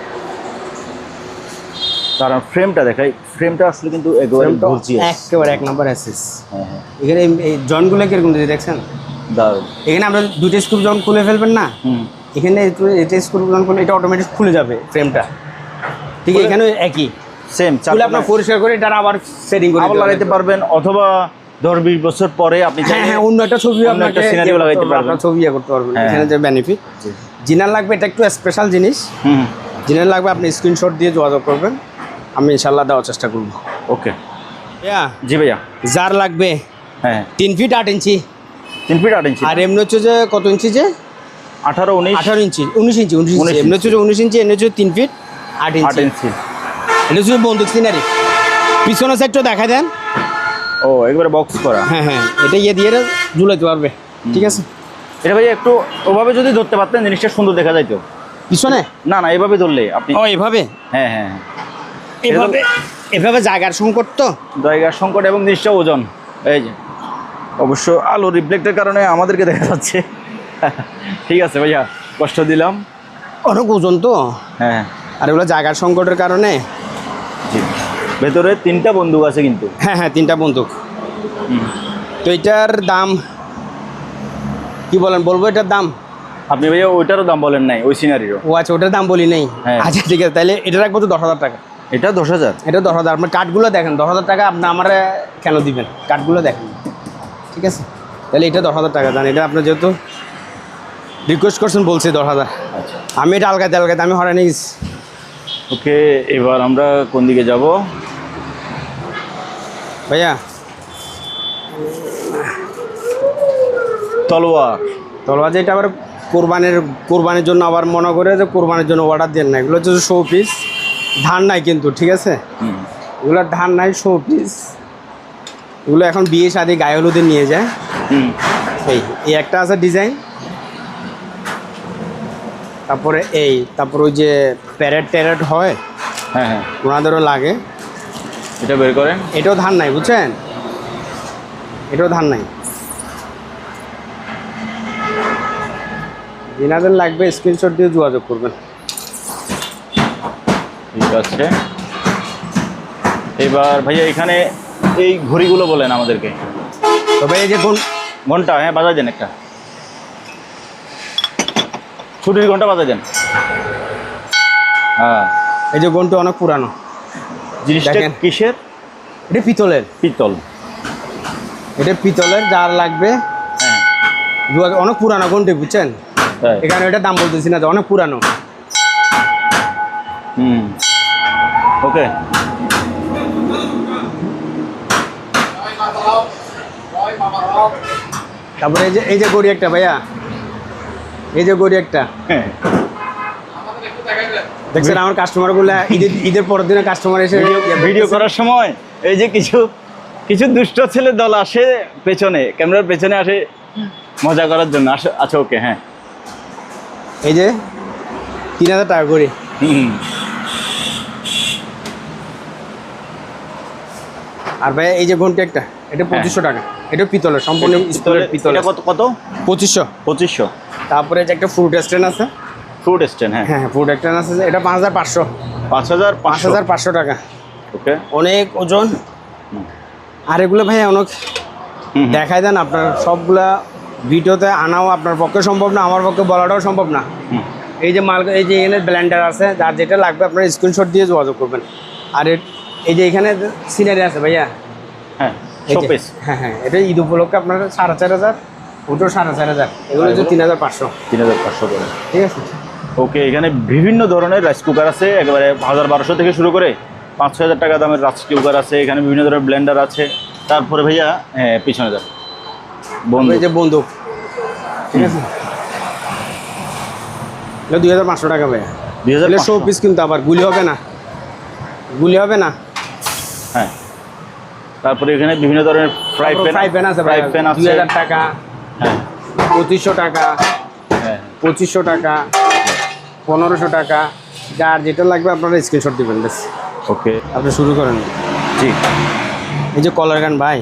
তার ফ্রেমটা দেখাই। ফ্রেমটা আসলে কিন্তু একেবারে গর্জিয়াস, একেবারে 1 নম্বর অ্যাসেস। হ্যাঁ হ্যাঁ, এখানে এই জয়েন্টগুলো কীরকম যদি দেখছেন, দারুণ। এখানে আমরা 2টা স্ক্রু যখন খুলে ফেলবেন না, হুম, এখানে এটা স্ক্রু যখন খুলে এটা অটোমেটিক খুলে যাবে ফ্রেমটা। ঠিক আছে, এখানে একই সেম। খুলে আপনার পরিষ্কার করে এটা আবার সেটিং করে আবার লাগাইতে পারবেন, অথবা 10-20 বছর পরে আপনি হ্যাঁ হ্যাঁ, অন্য একটা ছবি, অন্য একটা সিনারিও লাগাইতে পারবেন, ছবি করতে পারবেন। হ্যাঁ। এখানে যে বেনিফিট, জিনার লাগবে, এটা একটু স্পেশাল জিনিস। হুম, জিনার লাগবে, আপনি স্ক্রিনশট দিয়ে যোগাযোগ করবেন, আমি ইনশাল্লাহ দেওয়ার চেষ্টা করবো। ওকে। জি ভাইয়া। যার লাগবে হ্যাঁ, 3 ফিট 8 ইঞ্চি। 3 ফিট 8 ইঞ্চি। আর এমনি হচ্ছে যে কত ইঞ্চি, যে 18 19 18 ইঞ্চি, 19 ইঞ্চি, 19 ইঞ্চি। এমনি হচ্ছে যে 19 ইঞ্চি, এমনি হচ্ছে 3 ফিট 8 8 ইঞ্চি। ইঞ্চি। এটা হচ্ছে বন্দুক সিনারি। পিছনের সাইডটা দেখা দেন। ও, একবারে বক্স করা। হ্যাঁ হ্যাঁ, এটা দিয়ে ঝুলাইতে পারবে, ঠিক আছে। এটা ভাই একটু ওভাবে যদি ধরতে পারতেন, জিনিসটা সুন্দর দেখা যাইতো। পিছনে না না, এভাবে ধরলে আপনি। ও, এভাবে হ্যাঁ হ্যাঁ, এভাবে এভাবে জায়গার সংকট তো, জায়গার সংকট এবং জিনিসটা ওজন। এই যে অবশ্য আলো রিফ্লেক্টের কারণে আমাদেরকে দেখা যাচ্ছে। ঠিক আছে ভাইয়া, কষ্ট দিলাম। অনেক ওজন তো। হ্যাঁ, আর এগুলো জায়গার সংকটের কারণে। জি। ভেতরে 3টা বন্দুক আছে কিন্তু। হ্যাঁ হ্যাঁ, 3টা বন্দুক। তো এটার দাম কি বলেন, বলবো এটার দাম? আপনি ভাইয়া ওইটারও দাম বলেন নাই, ওই সিনারিরও। ও আচ্ছা, ওটার দাম বলি নাই। হ্যাঁ। আচ্ছা ঠিক আছে, তাহলে এটা রাখবো তো 10,000 টাকা। এটা 10,000। এটা 10,000। আপনার কাঠগুলো দেখেন, 10,000 টাকা আপনি আমার কেন দিবেন? কাঠগুলো দেখেন, ঠিক আছে। তাহলে এটা 10,000 টাকা দেন। এটা আপনার যেহেতু রিকোয়েস্ট করছেন, বলছি 10,000। আচ্ছা, আমি এটা আলগাতে আমি হরানি গেছি। ওকে। এবার আমরা কোন দিকে যাব ভাইয়া? তলোয়ার। তলোয়ার যেটা আবার কোরবানির জন্য, আবার মনে করে যে কোরবানির জন্য অর্ডার দেন না, এগুলো হচ্ছে শো পিস। ধান নাই কিন্তু, ঠিক আছে। এগুলোর ধান নাই, শো পিস। এগুলো এখন বিয়ে শাদী গায়ে হলুদে নিয়ে যায়। এই একটা আছে ডিজাইন। তারপরে তারপর ওই যে প্যারেড হয়, হ্যাঁ হ্যাঁ, ওনাদেরও লাগে। এটা বের করেন। এটাও ধান নাই, বুঝছেন, এটাও ধান নাই। যেনাদের লাগবে স্ক্রিনশট দিয়ে যোগাযোগ করবেন। ঠিক আছে। এবার ভাইয়া এখানে এই ঘড়িগুলো বলেন আমাদেরকে। তবে এই যে ঘন্টা, হ্যাঁ বাজাই দেন একটা। ছুটির ঘন্টা বাজাই দেন। হ্যাঁ, এই যে ঘন্টা অনেক পুরানো। জিনিসটা দেখেন। কিসের? এটা পিতলের। পিতল। এটা পিতলের, যার লাগবে হ্যাঁ, অনেক পুরানো ঘন্টা, বুঝছেন। তাই। এখানে এটা দাম বলতেছি না, অনেক পুরানো। হুম, ওকে। তারপরে এই যে গড়ি একটা ভাইয়া, এই যে গড়ি একটা হ্যাঁ, দেখছেন। আমার কাস্টমারগুলো ঈদের পরের দিনে কাস্টমার এসে ভিডিও করার সময় এই যে কিছু দুষ্ট ছেলে দল আসে পেছনে, ক্যামেরার পেছনে আসে মজা করার জন্য। আচ্ছা, ওকে। হ্যাঁ, এই যে 3,000 টাকা করে। হুম। আর ভাই এই যে ঘন্টা একটা, এটা 2500 টাকা। এটা পিতলের, সম্পূর্ণ স্টিলের পিতলের। এটা কত কত? 2500। 2500। তারপরে যে একটা ফ্রুট স্ট্যান্ড আছে। ফ্রুট স্ট্যান্ড, হ্যাঁ হ্যাঁ ফ্রুট স্ট্যান্ড আছে, এটা 5500। 5500 টাকা। ওকে। অনেক ওজন। আর এগুলো ভাই অনেক দেখাই দেন, আপনার সবগুলা ভিডিওতে আনাও আপনার পক্ষে সম্ভব না, আমার পক্ষে বলাটাও সম্ভব না। এই যে মাল, এই যে এখানে ব্লেন্ডার আছে, যার যেটা লাগবে আপনার স্ক্রিনশট দিয়ে যোগাযোগ করবেন। আর এই যে এখানে সিনারি আছে ভাইয়া, হ্যাঁ এই যে- শোপিস। হ্যাঁ এটা ঈদ উপলক্ষে আপনার 4500, ওটো 4500, এগুলো হচ্ছে 3500। 3500 করে। ঠিক আছে। ওকে, এখানে বিভিন্ন ধরনের রাইস কুকার আছে, একেবারে 1200 থেকে শুরু করে 5-6000 টাকা দামের রাইস কুকার আছে। এখানে বিভিন্ন ধরনের ব্লেন্ডার আছে। তারপরে ভাইয়া পিছনে যান, বন্ধু এই যে বন্দুক, ঠিক আছে, এটা 2500 টাকা ভাইয়া। 2500। শো পিস কিন্তু আবার গুলি হবে না, গুলি হবে না। হ্যাঁ, তারপরে এখানে বিভিন্ন ধরনের ফ্রাই প্যান আছে, ফ্রাই প্যান আছে। 2000 টাকা, হ্যাঁ 2500 টাকা, হ্যাঁ 2500 টাকা, 1500 টাকা, যার যেটা লাগবে আপনারা স্ক্রিনশট দিবেন ব্যাস। ওকে, আপনি শুরু করেন। জি। এই যে কলার গান ভাই,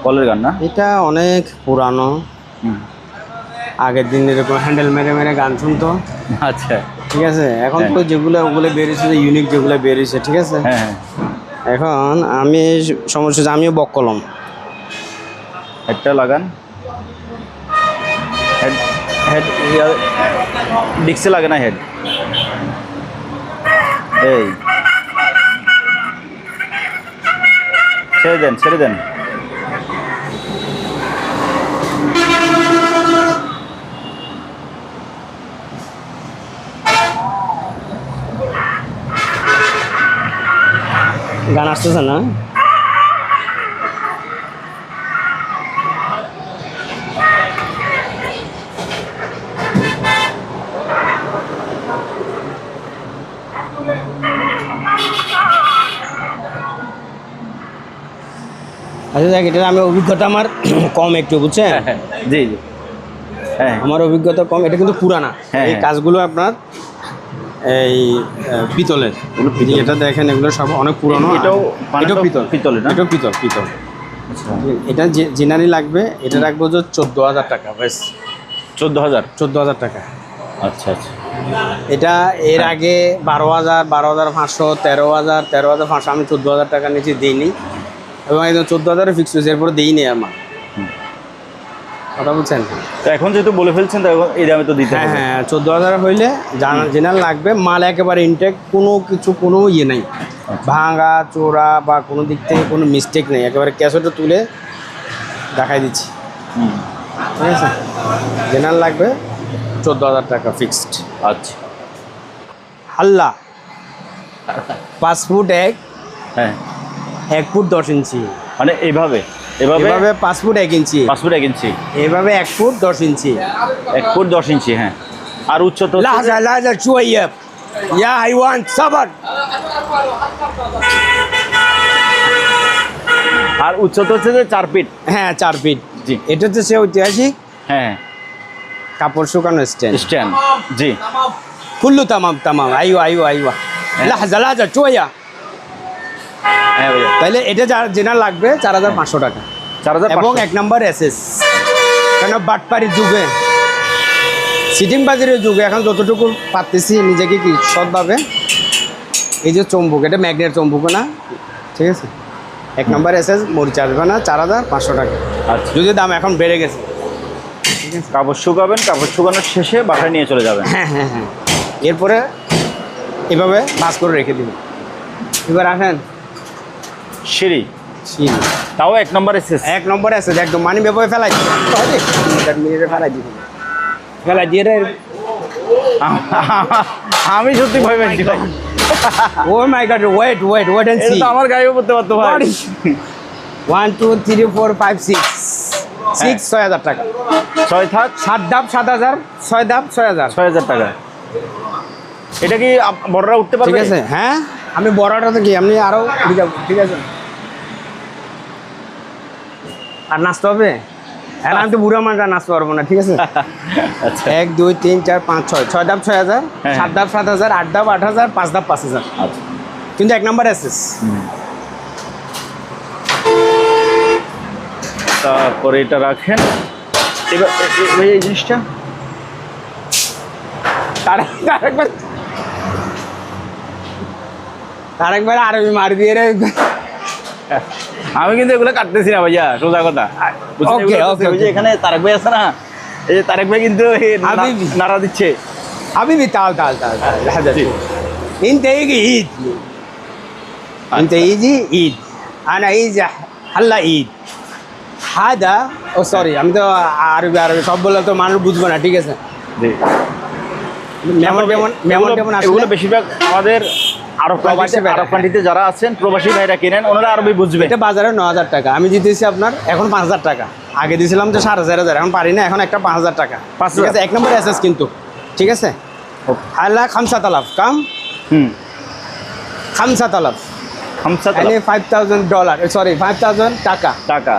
কলের গান না? এটা অনেক পুরানো, আগের দিন এরকম হ্যান্ডেল মেরে মেরে গান শুনতো। আচ্ছা, ঠিক আছে, এখন তো হ্যাঁ। যেগুলো ওগুলো বেরিয়েছে, ইউনিক যেগুলো বেরিয়েছে, ঠিক আছে। হ্যাঁ হ্যাঁ। এখন আমি সমস্যা হচ্ছে, আমিও বক কলম। হেডটা লাগান, হেড হেড ডিক্সে লাগে না হেড। এই ছেড়ে দেন, ছেড়ে দেন। গান আসতেছে না? আচ্ছা দেখ, এটা আমি অভিজ্ঞতা আমার কম একটু, বুঝছেন? হ্যাঁ, জি জি, হ্যাঁ আমার অভিজ্ঞতা কম, এটা কিন্তু পুরানা। হ্যাঁ, এই হ্যাঁ। কাজগুলো আপনার এই পিতলের, এটা দেখেন, এগুলো সব অনেক পুরানো। এটাও এটাও পিতল, পিতলের না? এটাও পিতল পিতল। আচ্ছা, এটা জেনারি লাগবে, এটা রাখবো যে 14000 টাকা, বেশ 14000। 14000 টাকা। আচ্ছা আচ্ছা, এটা এর আগে 12000, 12500, 13000, 13500, আমি 14000 টাকা নিচে দিইনি, এবং একদম 14000 ফিক্স হয়েছে, এরপরে দিইনি আমার। কথা বলছেন? তো এখন যেহেতু বলে ফেলছেন, তো এখন এই দামে তো দিতে হ্যাঁ হবে। হ্যাঁ, 14000 হইলে জেনারেল লাগবে, মাল একেবারে ইনটেক, কোনো কিছু কোনো ইয়ে নেই, ভাঙা চোরা বা কোনো দিক থেকে কোনো মিস্টেক নেই, একেবারে ক্যাসেটে তুলে দেখাই দিচ্ছি। হুম, ঠিক আছে, জেনারেল লাগবে 14000 টাকা ফিক্সড। আচ্ছা, হাল্লা 5 ফুট হ্যাঁ 1 ফুট 10 ইঞ্চি, মানে এইভাবে এভাবে এভাবে 5 ফুট 1 ইঞ্চি, 5 ফুট 1 ইঞ্চি, এভাবে 1 ফুট 10 ইঞ্চি। 1 ফুট 10 ইঞ্চি, হ্যাঁ। আর উচ্চতা হচ্ছে লাহজা লাহজা شوية يا حيوان صبر। আর উচ্চতা হচ্ছে যে 4 ফিট। হ্যাঁ 4 ফিট। জি, এটা হচ্ছে সে ঐতিহাসিক হ্যাঁ কাপড় শুকানো স্ট্যান্ড। স্ট্যান্ড, জি। কুল্লু তামাম তামাম, আইওয়া আইওয়া আইওয়া, লাহজা লাহজা شوية। হ্যাঁ ভাইয়া, তাহলে এটা যার জেনার লাগবে 4500 টাকা, 4500। এবং 1 নম্বর এসএস। কেন বাটপাড়ির যুগে, সিটিং বাজারের যুগে, এখন যতটুকু পারতেছি নিজেকে কি সৎভাবে, এই যে চম্বুক, এটা ম্যাগনেট চম্বুক না, ঠিক আছে, 1 নম্বর এসএস, মরিচ আসবে না, 4500 টাকা। আচ্ছা, যদি দাম এখন বেড়ে গেছে। কাপড় শুকাবেন, কাপড় শুকানোর শেষে বাসায় নিয়ে চলে যাবেন। হ্যাঁ হ্যাঁ হ্যাঁ, এরপরে এভাবে ভাঁজ করে রেখে দিবেন। এবার আসেন সিঁড়ি, সিঁড়ি, তাও 1 নম্বর এসএস। 1 নম্বর এসএস, একদম মানি ব্যবহার ফেলাই দিবেন, মিনিটে ফেলাই দিবেন, ফেলাই দিয়ে আমি সত্যি ভয় পাচ্ছি ভাই। Oh my god, wait wait wait and এটা সি। তো আমার গায়েও পড়তে পারতো ভাই। 1 2 3 4 5 6 6000 টাকা। 6 থাক, 7 ধাপ 7000, 6 ধাপ 6000। 6000 টাকা। এটা কি বড়রা উঠতে পারবে? ঠিক আছে, হ্যাঁ আমি বড়টা তো কি, আপনি আরো ঠিক আছে। আর নাচতে হবে? হ্যাঁ, আমি তো বুড়া মানুষ, নাচতে পারবো না, ঠিক আছে। আচ্ছা 1 2 3 4 5 6, 6 ধাপ 6000, হ্যাঁ। 7 ধাপ 7000, 8 ধাপ 8000, 5 ধাপ 5000, আচ্ছা, কিন্তু 1 নম্বর এসএস। তারপরে এটা রাখেন। এবার এই জিনিসটা আরেকবার আরবি মার দিয়ে রে। আমি কিন্তু এগুলো কাটতেছি না ভাইয়া, সোজা কথা। বুঝছেন? Okay, এগুলো okay, ওই যে okay. এখানে তারেক ভাই আছে না, এই যে তারেক ভাই কিন্তু নাড়া দিচ্ছে। حبيبي تعال تعال تعال تعال لحظة. انت يجي عيد، انت يجي عيد، انا يجي هلا عيد. هذا ও সরি, আমি তো আরবি সব বললে তো মানুষ বুঝবো না, ঠিক আছে? জি। মেমন এগুলো আসলে বেশিরভাগ আমাদের আরব প্রবাসী ভাইরা, আরব কান্ট্রিতে যারা আছেন প্রবাসী ভাইরা কেনেন, ওনারা আরবি বুঝবে। এটা বাজারে 9,000 টাকা, আমি দিতেছি আপনার এখন 5,000 টাকা। আগে দিয়েছিলাম যে 4,500, এখন পারি না, এখন একটা 5,000 টাকা। 5,000 ঠিক আছে, এক নম্বর এসএস কিন্তু, ঠিক আছে? আল্লাহ 5,000 কাম, 5,000 5,000 মানে $5,000, সরি 5,000 টাকা। টাকা।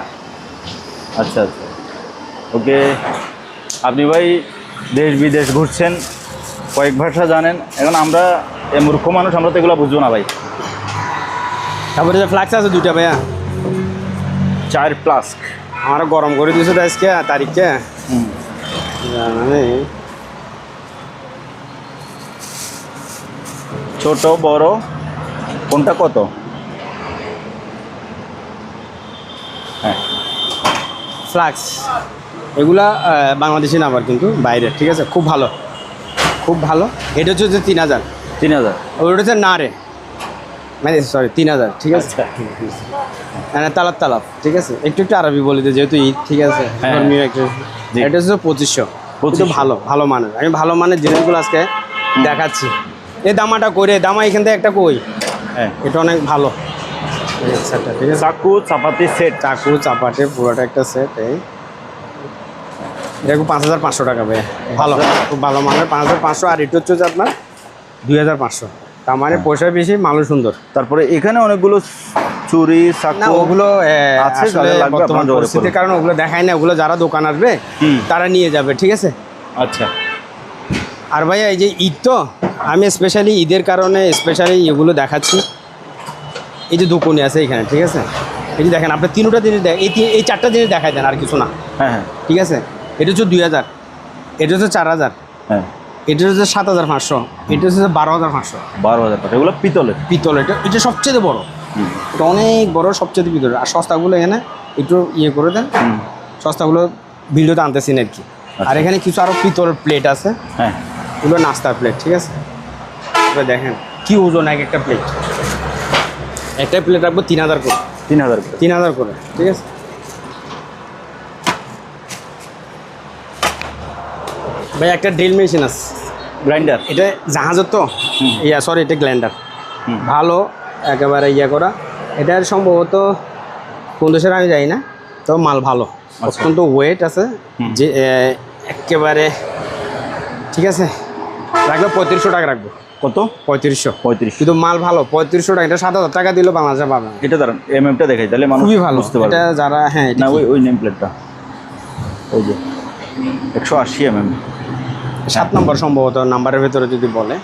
আচ্ছা আচ্ছা, ওকে। আপনি ভাই দেশ বিদেশ ঘুরছেন, কয়েক ভাষা জানেন। এখন আমরা মূর্খ মানুষ, আমরা তো এগুলো বুঝবো না ভাই। তারপরে যে ফ্লাক্স আছে 2টা ভাইয়া, 4 ফ্লাস্ক। আমার গরম করে দিয়েছে তো আজকে তারিখে, জানি ছোট বড় কোনটা কত? হ্যাঁ, ফ্লাক্স এগুলা বাংলাদেশি নাম্বার কিন্তু বাইরে, ঠিক আছে? খুব ভালো, খুব ভালো। এটা হচ্ছে যে 3,000, 3,000। ওটা হচ্ছে না রে, মানে সরি 3,000, ঠিক আছে? মানে তালাব, ঠিক আছে? একটু আরবি বলে দিই যেহেতু ঈদ, ঠিক আছে? হ্যাঁ। ধর্মীয় একটা। জি। এটা হচ্ছে 2,500, কিন্তু ভালো ভালো মানের। আমি ভালো মানের জিনিসগুলো আজকে দেখাচ্ছি। এই দামাটা করে দামা এখান থেকে একটা কই, হ্যাঁ, এটা অনেক ভালো সেটটা, ঠিক আছে? চাকু চাপাতি সেট। চাকু চাপাটে পুরোটা একটা সেট। এই এটা 5,500 টাকা ভাই, ভালো, খুব ভালো মানের 5,500। আর এটা হচ্ছে যে আপনার 2,500। তার মানে পয়সা বেশি, মালও সুন্দর। তারপরে এখানে অনেকগুলো চুরি না চাকু ওগুলো আছে, আসলে যাদের লাগবে বর্তমান আপনার জোগাড় পরিস্থিতির করুন। কারণে ওগুলো দেখায় না, ওগুলো যারা দোকান আসবে তারা নিয়ে যাবে, ঠিক আছে? আচ্ছা, আর ভাইয়া এই যে ঈদ তো, আমি স্পেশালি ঈদের কারণে স্পেশালি এগুলো দেখাচ্ছি। এই যে দোকানে আছে এখানে, ঠিক আছে? এই যে দেখেন, আপনি 3টা জিনিস এই 4টা জিনিস দেখাই দেন, আর কিছু না, হ্যাঁ হ্যাঁ ঠিক আছে? এটা হচ্ছে 2,000, এটা হচ্ছে 4,000, হ্যাঁ, এটা হচ্ছে 7,500, এটা হচ্ছে 12,500 12,000 টাকা। এগুলো পিতলের। পিতল। এটা সবচেয়ে বড়, এটা অনেক বড়, সবচেয়ে পিতল। আর সস্তাগুলো এখানে একটু ইয়ে করে দেন, সস্তাগুলো ভিডিওতে আনতেছি না আর কি। আর এখানে কিছু আরও পিতলের প্লেট আছে, হ্যাঁ, এগুলো নাস্তার প্লেট, ঠিক আছে? এবার দেখেন কি ওজন এক একটা প্লেট। একটা প্লেট রাখবো 3,000 করে, 3,000 করে। 3,000 করে, ঠিক আছে? ভাই একটা ড্রিল মেশিন আছে, গ্রাইন্ডার। এটা জাহাজের তো, সরি এটা গ্রাইন্ডার, হুম। ভালো একেবারে করা। এটার সম্ভবত কোন দেশের আমি জানি না, তো মাল ভালো, অত্যন্ত ওয়েট আছে, যে একেবারে, ঠিক আছে? রাখবো 3,500 টাকা রাখবো। কত? 3500। 35। কিন্তু মাল ভালো, 3,500 টাকা। এটা 7,000 টাকা দিলেও বাংলাদেশে পাবে না। এটা দাঁড়ান, এমএমটা দেখাই, তাহলে মানুষ খুবই ভালো বুঝতে পারবে। এটা যারা, হ্যাঁ না, ওই নেম প্লেটটা, ওই যে 180 mm। 7 নম্বর সম্ভবত নাম্বারের ভেতরে যদি বলে,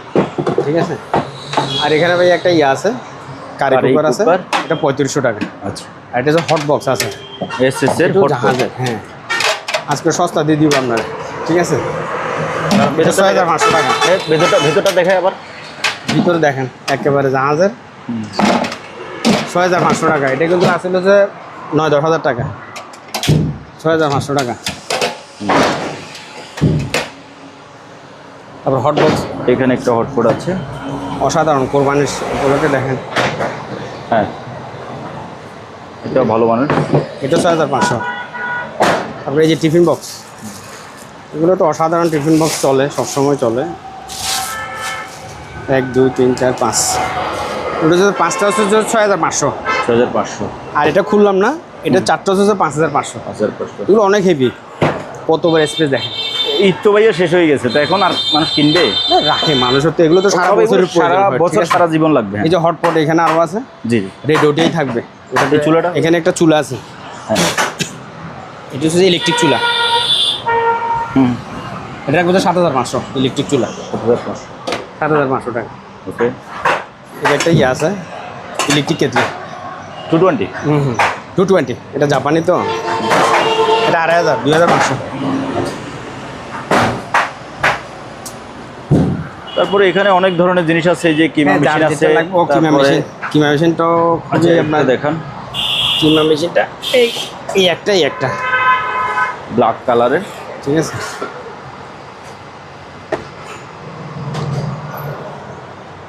ঠিক আছে? আর এখানে ভাই একটা আছে, কারি কুকার আছে, কুকার। এটা 3500 টাকা। আচ্ছা, আর এটা হচ্ছে হট বক্স আছে, এসএস এর এটাও হট জাহাজের, হ্যাঁ। আজকে সস্তা দিয়ে দিব আপনার, ঠিক আছে? এটা 6,500 টাকা। ভেতরটা দেখাই আবার। ভিতরে দেখেন একেবারে জাহাজের, 6,500 টাকা। এটা কিন্তু আসলে যে 9-10 হাজার টাকা, 6,500 টাকা। তারপর হট বক্স, এখানে একটা হটপট আছে, অসাধারণ কোরবানির উপলক্ষে দেখেন। হ্যাঁ, এটা ভালো মানের। এটা 6,500। তারপরে এই যে টিফিন বক্স, এগুলো তো অসাধারণ টিফিন বক্স, চলে সবসময় চলে। 1 2 3 4 5, ওটা হচ্ছে 5টা হচ্ছে 6,500। 6,500। আর এটা খুললাম না, এটা 4টা হচ্ছে 5,500। 5,500। এগুলো অনেক হেভি, কতবার স্পেস দেখেন। ঈদ তো ভাইয়া শেষ হয়ে গেছে, তো এখন আর মানুষ কিনবে? রাখে মানুষের তো, এগুলো তো সারা বছরের সারা বছর সারা জীবন লাগবে। এই যে হটপট এখানে আরও আছে, জি, রেড ওটাই থাকবে। এই চুলাটা, এখানে একটা চুলা আছে, হ্যাঁ, এটা হচ্ছে ইলেকট্রিক চুলা। হুম, এটা রাখবো 7,500, ইলেকট্রিক চুলা 7,500 টাকা। ওকে। এটা একটা আছে ইলেকট্রিক কেটলি, 220। 220, এটা জাপানি তো। এটা 2500, 2500। তারপরে এখানে অনেক ধরনের জিনিস আছে, যে কিমা হ্যাঁ, মেশিন যার আছে। যেটা লাগবে, ও কিমা তারপরে মেশিন, কিমা মেশিনটাও আচ্ছা, খুবই আপনারা আপনার দেখান। কিমা মেশিনটা এই একটা ব্ল্যাক কালারের, ঠিক আছে।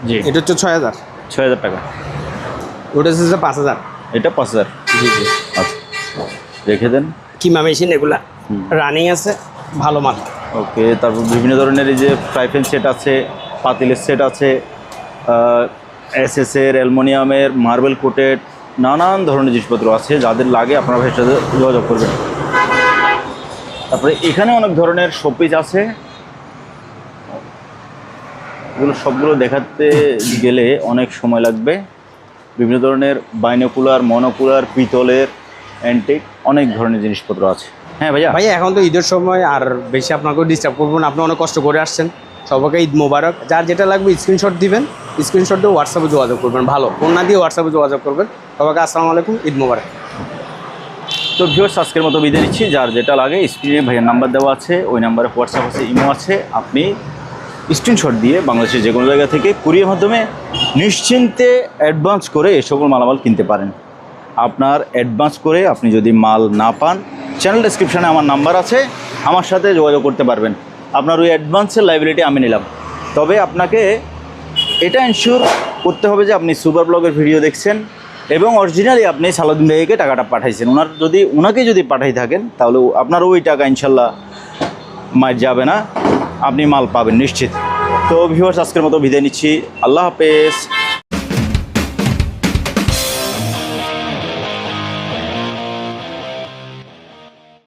জি, এটা হচ্ছে 6000, 6000 টাকা। ওটা হচ্ছে 5000। এটা 5000। জি জি। আচ্ছা, রেখে দেন। কিমা মেশিন এগুলা রানিং আছে, ভালো মাল। ওকে, তারপর বিভিন্ন ধরনের এই যে ফ্রাই প্যান সেট আছে, পাতিলের সেট আছে, এসএসের, অ্যালুমিনিয়ামের, মার্বেল কোটেড, নানান ধরনের জিনিসপত্র আছে। যাদের লাগে আপনারা ভাইয়ের সাথে যোগাযোগ করবেন। তারপরে এখানে অনেক ধরনের শোপিস আছে, এগুলো সবগুলো দেখাতে গেলে অনেক সময় লাগবে। বিভিন্ন ধরনের বাইনোকুলার, মনোকুলার, পিতলের, অ্যান্টিক, অনেক ধরনের জিনিসপত্র আছে। হ্যাঁ ভাইয়া। ভাইয়া এখন তো ঈদের সময়, আর বেশি আপনাকেও ডিস্টার্ব করবো না, আপনি অনেক কষ্ট করে আসছেন। সবাইকে ঈদ মোবারক। যার যেটা লাগবে স্ক্রিনশট দিবেন, স্ক্রিনশট দিয়ে হোয়াটসঅ্যাপে যোগাযোগ করবেন, ভালো ফোন না দিয়ে হোয়াটসঅ্যাপে যোগাযোগ করবেন। সবাইকে আসসালামু আলাইকুম, ঈদ মোবারক। তো ভিউয়ার্স, আজকের মতো বিদায় নিচ্ছি। যার যেটা লাগে স্ক্রিনে ভাইয়ের নাম্বার দেওয়া আছে, ওই নাম্বারে হোয়াটসঅ্যাপ আছে, ইমো আছে। আপনি স্ক্রিনশট দিয়ে বাংলাদেশের যে কোনো জায়গা থেকে কুরিয়ার মাধ্যমে নিশ্চিন্তে অ্যাডভান্স করে এ সকল মালামাল কিনতে পারেন। আপনার অ্যাডভান্স করে আপনি যদি মাল না পান, চ্যানেল ডেসক্রিপশানে আমার নাম্বার আছে, আমার সাথে যোগাযোগ করতে পারবেন। আপনার ওই অ্যাডভান্সের লাইবিলিটি আমি নিলাম। তবে আপনাকে এটা এনশিওর করতে হবে যে আপনি সুপার ব্লগের ভিডিও দেখছেন এবং অরিজিনালি আপনি সালাউদ্দিন ভাইকে টাকাটা পাঠাইছেন। ওনাকে যদি পাঠাই থাকেন, তাহলে আপনার ওই টাকা ইনশাল্লাহ মার যাবে না, আপনি মাল পাবেন নিশ্চিত। তো ভিউয়ার্স, আজকের মতো বিদায় নিচ্ছি। আল্লাহ হাফেজ।